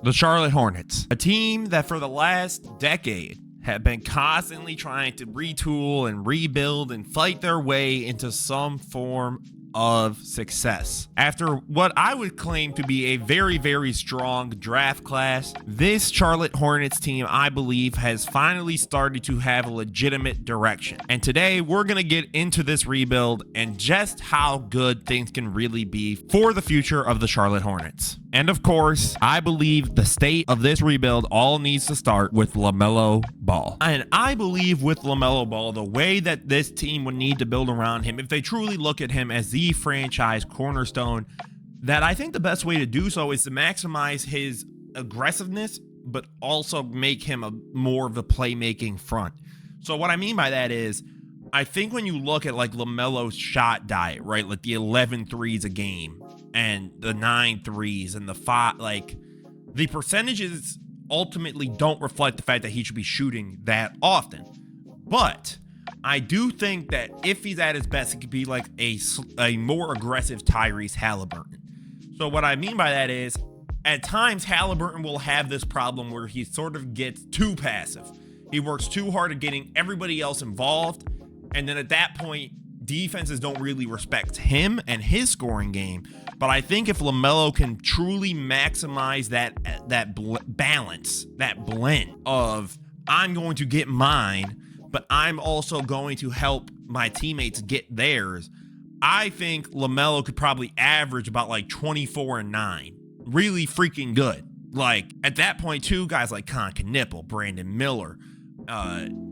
The Charlotte Hornets, a team that for the last decade have been constantly trying to retool and rebuild and fight their way into some form of success. After what I would claim to be a very, very strong draft class, this Charlotte Hornets team, I believe, has finally started to have a legitimate direction. And today we're going to get into this rebuild and just how good things can really be for the future of the Charlotte Hornets. And of course, I believe the state of this rebuild all needs to start with LaMelo Ball. And I believe with LaMelo Ball, the way that this team would need to build around him, if they truly look at him as the franchise cornerstone, that I think the best way to do so is to maximize his aggressiveness, but also make him a more of a playmaking front. So what I mean by that is, I think when you look at like LaMelo's shot diet, right, like the 11 threes a game and the 9 threes and the 5, like the percentages ultimately don't reflect the fact that he should be shooting that often. But I do think that if he's at his best, it could be like a more aggressive Tyrese Halliburton. So what I mean by that is, at times Halliburton will have this problem where he sort of gets too passive. He works too hard at getting everybody else involved, and then at that point, defenses don't really respect him and his scoring game. But I think if LaMelo can truly maximize that balance, that blend of I'm going to get mine, but I'm also going to help my teammates get theirs, I think LaMelo could probably average about like 24 and 9. Really freaking good. Like at that point too, guys like Knipple, Brandon Miller,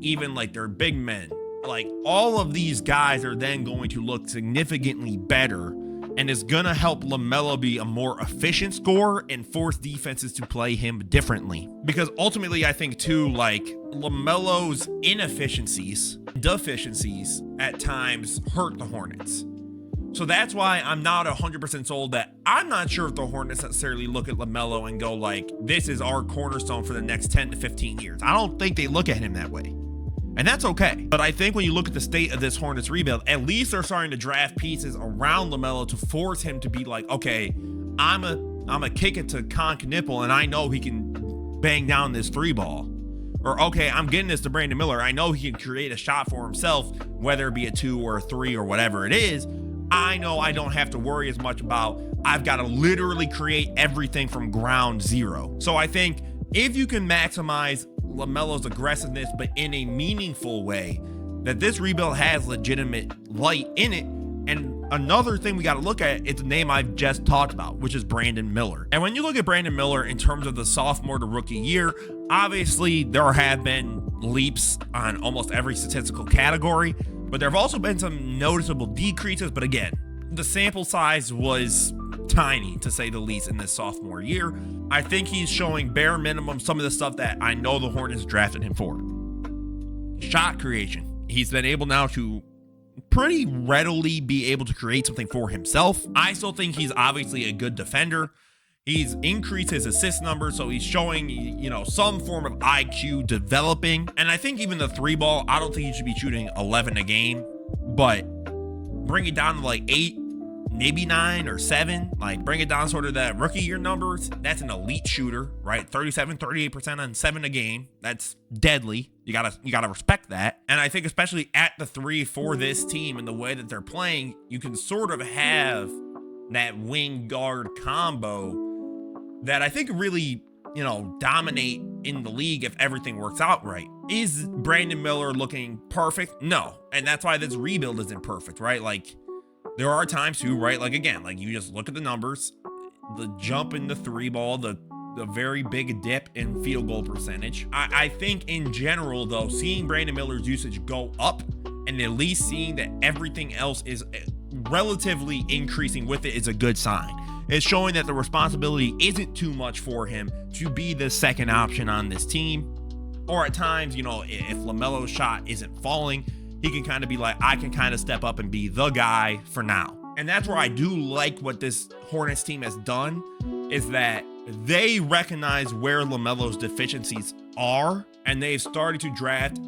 even like their big men, like all of these guys are then going to look significantly better, and it's gonna help LaMelo be a more efficient scorer and force defenses to play him differently. Because ultimately, I think too, like LaMelo's inefficiencies, deficiencies at times hurt the Hornets. So that's why I'm not 100% sold that I'm not sure if the Hornets necessarily look at LaMelo and go like, this is our cornerstone for the next 10 to 15 years. I don't think they look at him that way. And that's okay. But I think when you look at the state of this Hornets rebuild, at least they're starting to draft pieces around LaMelo to force him to be like, okay, I'm a kick it to Knipple and I know he can bang down this 3 ball. Or okay, I'm getting this to Brandon Miller. I know he can create a shot for himself, whether it be a 2 or a 3 or whatever it is. I know I don't have to worry as much about, I've got to literally create everything from ground zero. So I think if you can maximize LaMelo's aggressiveness, but in a meaningful way, that this rebuild has legitimate light in it. And another thing we got to look at is the name I've just talked about, which is Brandon Miller. And when you look at Brandon Miller in terms of the sophomore to rookie year, obviously there have been leaps on almost every statistical category, but there have also been some noticeable decreases. But again, the sample size was tiny, to say the least, in this sophomore year. I think he's showing bare minimum some of the stuff that I know the Hornets drafted him for. Shot creation. He's been able now to pretty readily be able to create something for himself. I still think he's obviously a good defender. He's increased his assist numbers, so he's showing, some form of IQ developing. And I think even the 3 ball, I don't think he should be shooting 11 a game, but bring it down to like 8, maybe 9 or 7, like bring it down sort of that rookie year numbers. That's an elite shooter, right? 38% on 7 a game. That's deadly. You gotta respect that. And I think especially at the 3 for this team and the way that they're playing, you can sort of have that wing guard combo that I think really, dominate in the league if everything works out right. Is Brandon Miller looking perfect? No. And that's why this rebuild isn't perfect, right? Like, there are times too, right? Like, again, like you just look at the numbers, the jump in the 3 ball, the very big dip in field goal percentage. I think in general, though, seeing Brandon Miller's usage go up and at least seeing that everything else is relatively increasing with it is a good sign. It's showing that the responsibility isn't too much for him to be the second option on this team. Or at times, if LaMelo's shot isn't falling, he can kind of be like, I can kind of step up and be the guy for now. And that's where I do like what this Hornets team has done, is that they recognize where LaMelo's deficiencies are, and they've started to draft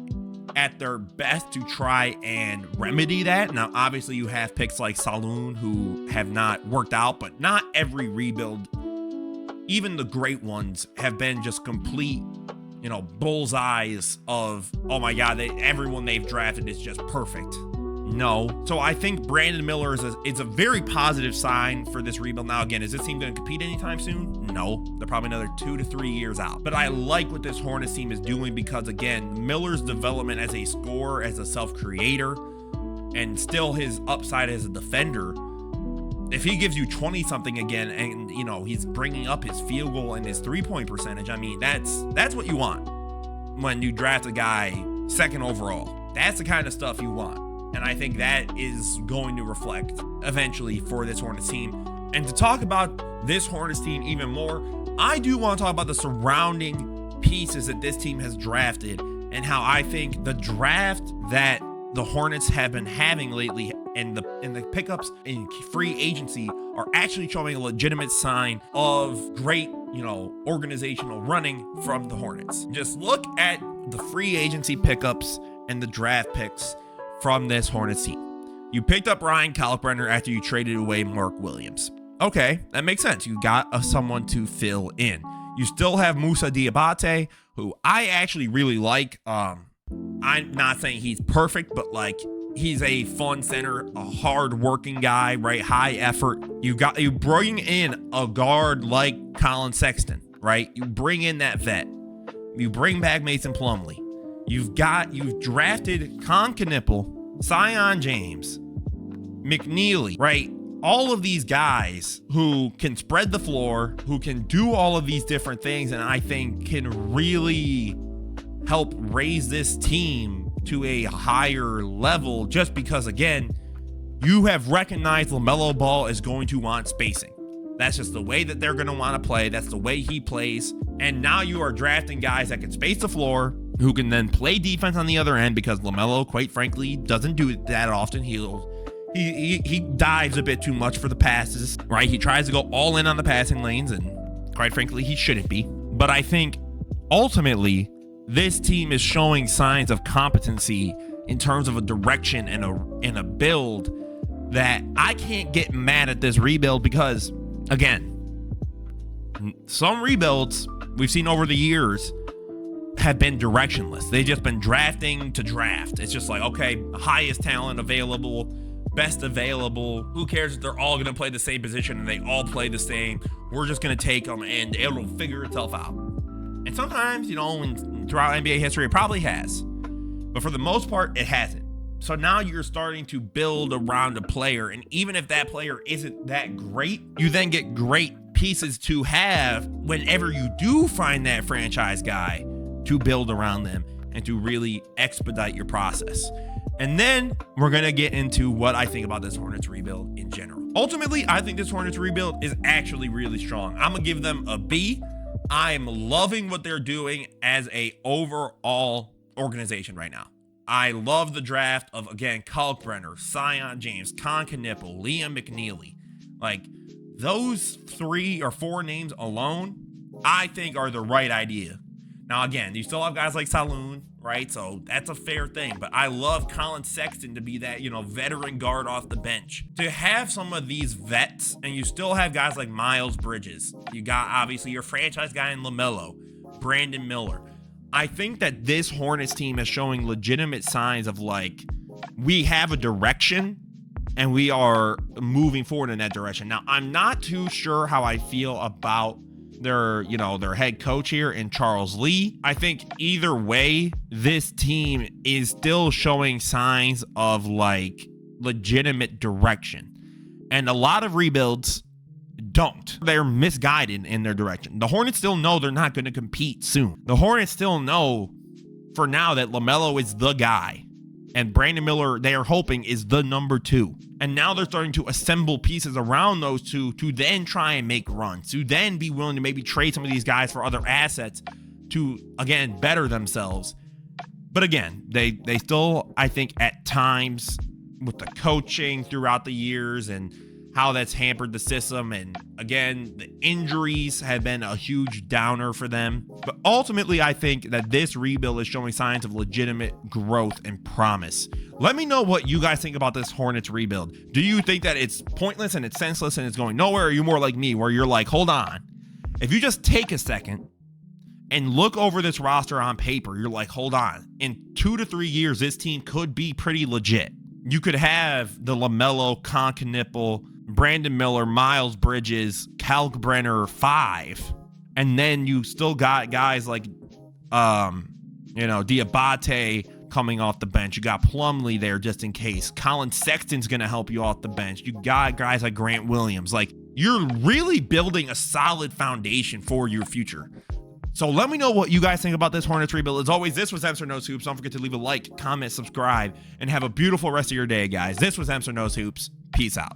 at their best to try and remedy that. Now, obviously, you have picks like Saloon who have not worked out, but not every rebuild even the great ones have been just complete, bullseyes of, oh my God, everyone they've drafted is just perfect. No. So I think Brandon Miller is a very positive sign for this rebuild. Now, again, is this team going to compete anytime soon? No. They're probably another 2 to 3 years out. But I like what this Hornets team is doing because, again, Miller's development as a scorer, as a self-creator, and still his upside as a defender, if he gives you 20-something again and, he's bringing up his field goal and his three-point percentage, I mean, that's what you want when you draft a guy second overall. That's the kind of stuff you want. And I think that is going to reflect eventually for this Hornets team. And to talk about this Hornets team even more, I do want to talk about the surrounding pieces that this team has drafted and how I think the draft that the Hornets have been having lately and the pickups in free agency are actually showing a legitimate sign of great, organizational running from the Hornets. Just look at the free agency pickups and the draft picks from this Hornets team. You picked up Ryan Kalkbrenner after you traded away Mark Williams. Okay, that makes sense. You got someone to fill in. You still have Moussa Diabate, who I actually really like. I'm not saying he's perfect, but he's a fun center, a hard-working guy, right? High effort. You bring in a guard like Colin Sexton, right? You bring in that vet. You bring back Mason Plumlee. You've drafted Con Knipple, Zion James, McNeely, right? All of these guys who can spread the floor, who can do all of these different things, and I think can really help raise this team to a higher level just because, again, you have recognized LaMelo Ball is going to want spacing. That's just the way that they're going to want to play. That's the way he plays. And now you are drafting guys that can space the floor, who can then play defense on the other end because LaMelo, quite frankly, doesn't do it that often. He dives a bit too much for the passes, right? He tries to go all in on the passing lanes, and quite frankly, he shouldn't be. But I think ultimately, this team is showing signs of competency in terms of a direction and a build that I can't get mad at this rebuild because, again, some rebuilds we've seen over the years have been directionless. They've just been drafting to draft. It's just like, okay, highest talent available, best available. Who cares if they're all going to play the same position and they all play the same? We're just going to take them and it'll figure itself out. And sometimes, throughout NBA history, it probably has. But for the most part, it hasn't. So now you're starting to build around a player. And even if that player isn't that great, you then get great pieces to have whenever you do find that franchise guy to build around them and to really expedite your process. And then we're going to get into what I think about this Hornets rebuild in general. Ultimately, I think this Hornets rebuild is actually really strong. I'm going to give them a B. I'm loving what they're doing as a overall organization right now. I love the draft of, again, Kalkbrenner, Zion James, Con Knipple, Liam McNeely. Those 3 or 4 names alone, I think are the right idea. Now, again, you still have guys like Saloon, right? So that's a fair thing. But I love Colin Sexton to be that, veteran guard off the bench. To have some of these vets, and you still have guys like Miles Bridges. You got, obviously, your franchise guy in LaMelo, Brandon Miller. I think that this Hornets team is showing legitimate signs of, we have a direction, and we are moving forward in that direction. Now, I'm not too sure how I feel about their head coach here in Charles Lee. I think either way, this team is still showing signs of legitimate direction. And a lot of rebuilds don't. They're misguided in their direction. The Hornets still know they're not going to compete soon. The Hornets still know for now that LaMelo is the guy. And Brandon Miller, they are hoping, is the number 2. And now they're starting to assemble pieces around those two to then try and make runs, to then be willing to maybe trade some of these guys for other assets to, again, better themselves. But again, they still, I think, at times with the coaching throughout the years and how that's hampered the system. And again, the injuries have been a huge downer for them. But ultimately, I think that this rebuild is showing signs of legitimate growth and promise. Let me know what you guys think about this Hornets rebuild. Do you think that it's pointless and it's senseless and it's going nowhere? Or are you more like me where you're like, hold on, If you just take a second and look over this roster on paper, you're like, hold on. In 2 to 3 years, this team could be pretty legit. You could have the LaMelo, Concanipple, Brandon Miller, Miles Bridges, Kalkbrenner 5. And then you still got guys like, Diabate coming off the bench. You got Plumlee there just in case. Colin Sexton's going to help you off the bench. You got guys like Grant Williams. Like, you're really building a solid foundation for your future. So let me know what you guys think about this Hornets rebuild. As always, this was Emser Knows Hoops. Don't forget to leave a like, comment, subscribe, and have a beautiful rest of your day, guys. This was Emser Knows Hoops. Peace out.